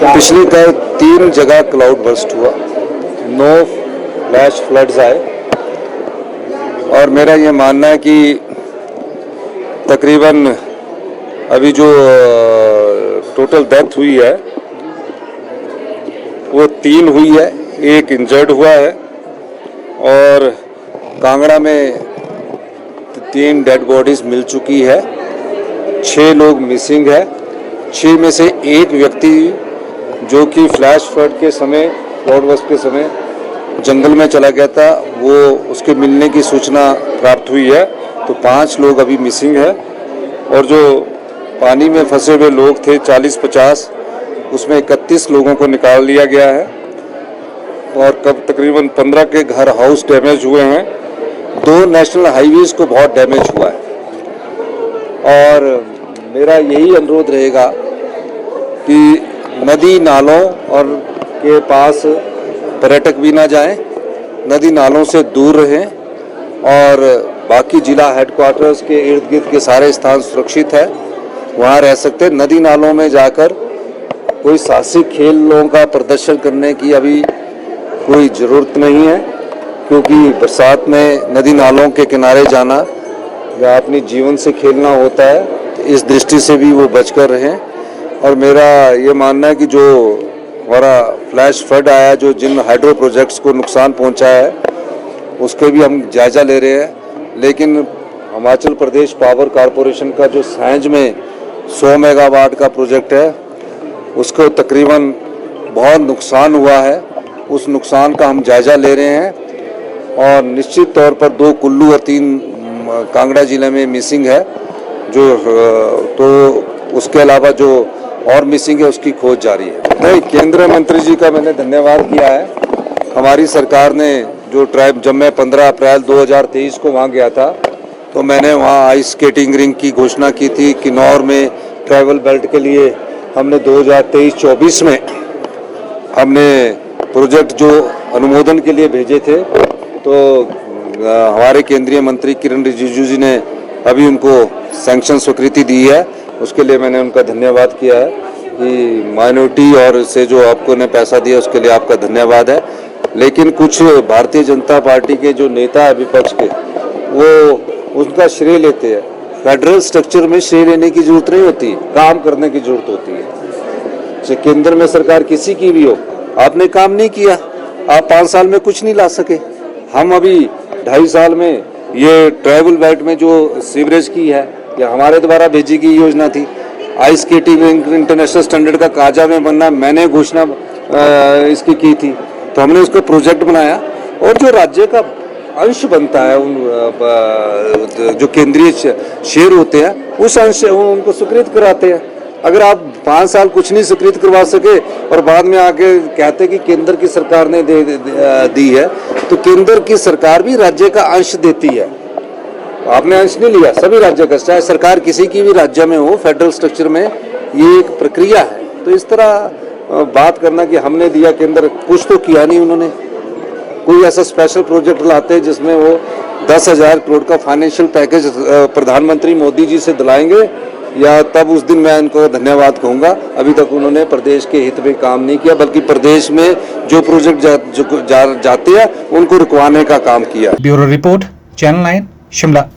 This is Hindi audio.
पिछली कल 3 जगह क्लाउड बर्स्ट हुआ, 9 फ्लैश फ्लड्स आए और मेरा ये मानना है कि तकरीबन अभी जो टोटल डेथ हुई है वो 3 हुई है, 1 इंजर्ड हुआ है और कांगड़ा में 3 डेड बॉडीज मिल चुकी है, 6 लोग मिसिंग है। 6 में से 1 व्यक्ति जो कि फ्लैश फ्लड के समय, क्लाउड बर्स्ट के समय जंगल में चला गया था, वो उसके मिलने की सूचना प्राप्त हुई है, तो 5 लोग अभी मिसिंग है और जो पानी में फंसे हुए लोग थे 40-50, उसमें 31 लोगों को निकाल लिया गया है और कब तकरीबन 15 के घर हाउस डैमेज हुए हैं। 2 नेशनल हाईवेज को बहुत डैमेज हुआ है और मेरा यही अनुरोध रहेगा कि नदी नालों और के पास पर्यटक भी ना जाएं, नदी नालों से दूर रहें और बाकी जिला हेडक्वार्टर्स के इर्द गिर्द के सारे स्थान सुरक्षित है, वहाँ रह सकते हैं। नदी नालों में जाकर कोई साहसिक खेलों का प्रदर्शन करने की अभी कोई ज़रूरत नहीं है, क्योंकि बरसात में नदी नालों के किनारे जाना या अपनी जीवन से खेलना होता है, तो इस दृष्टि से भी वो बचकर रहें। और मेरा ये मानना है कि जो हमारा फ्लैश फ्लड आया, जो जिन हाइड्रो प्रोजेक्ट्स को नुकसान पहुंचा है, उसके भी हम जायज़ा ले रहे हैं, लेकिन हिमाचल प्रदेश पावर कॉरपोरेशन का जो सांझ में 100 मेगावाट का प्रोजेक्ट है, उसको तकरीबन बहुत नुकसान हुआ है, उस नुकसान का हम जायज़ा ले रहे हैं और निश्चित तौर पर 2 कुल्लू और 3 कांगड़ा जिले में मिसिंग है, जो तो उसके अलावा जो और मिसिंग है उसकी खोज जारी है। नहीं, केंद्रीय मंत्री जी का मैंने धन्यवाद किया है। हमारी सरकार ने जो जब मैं 15 अप्रैल 2023 को वहाँ गया था, तो मैंने वहाँ आइस स्केटिंग रिंग की घोषणा की थी। किन्नौर में ट्रैवल बेल्ट के लिए हमने 2023-24 में हमने प्रोजेक्ट जो अनुमोदन के लिए भेजे थे, तो हमारे केंद्रीय मंत्री किरण रिजिजू जी ने अभी उनको सैंक्शन स्वीकृति दी है, उसके लिए मैंने उनका धन्यवाद किया है कि माइनॉरिटी और से जो आपको ने पैसा दिया उसके लिए आपका धन्यवाद है। लेकिन कुछ भारतीय जनता पार्टी के जो नेता है विपक्ष के, वो उनका श्रेय लेते हैं। फेडरल स्ट्रक्चर में श्रेय लेने की जरूरत नहीं होती, काम करने की जरूरत होती है। चाहे केंद्र में सरकार किसी की भी हो, आपने काम नहीं किया, आप 5 साल में कुछ नहीं ला सके। हम अभी 2.5 साल में ये ट्राइबल बेल्ट में जो सीवरेज की है, यह हमारे द्वारा भेजी गई योजना थी। आइस स्केटिंग इंटरनेशनल स्टैंडर्ड का काजा में बनना मैंने घोषणा इसकी की थी, तो हमने उसका प्रोजेक्ट बनाया और जो राज्य का अंश बनता है, जो केंद्रीय शेयर होते हैं, उस अंश उनको स्वीकृत कराते हैं। अगर आप 5 साल कुछ नहीं स्वीकृत करवा सके और बाद में आके कहते कि केंद्र की सरकार ने दी है, तो केंद्र की सरकार भी राज्य का अंश देती है। आपने अंश नहीं लिया, सभी राज्य का, चाहे सरकार किसी की भी राज्य में हो, फेडरल स्ट्रक्चर में ये एक प्रक्रिया है। तो इस तरह बात करना कि हमने दिया, केंद्र कुछ तो किया नहीं उन्होंने। कोई ऐसा स्पेशल प्रोजेक्ट लाते जिसमें वो 10,000 करोड़ का फाइनेंशियल पैकेज प्रधानमंत्री मोदी जी से दिलाएंगे, या तब उस दिन मैं इनको धन्यवाद कहूँगा। अभी तक उन्होंने प्रदेश के हित में काम नहीं किया, बल्कि प्रदेश में जो प्रोजेक्ट जाते हैं उनको रुकवाने का काम किया। Bureau report, channel 9, Shimla.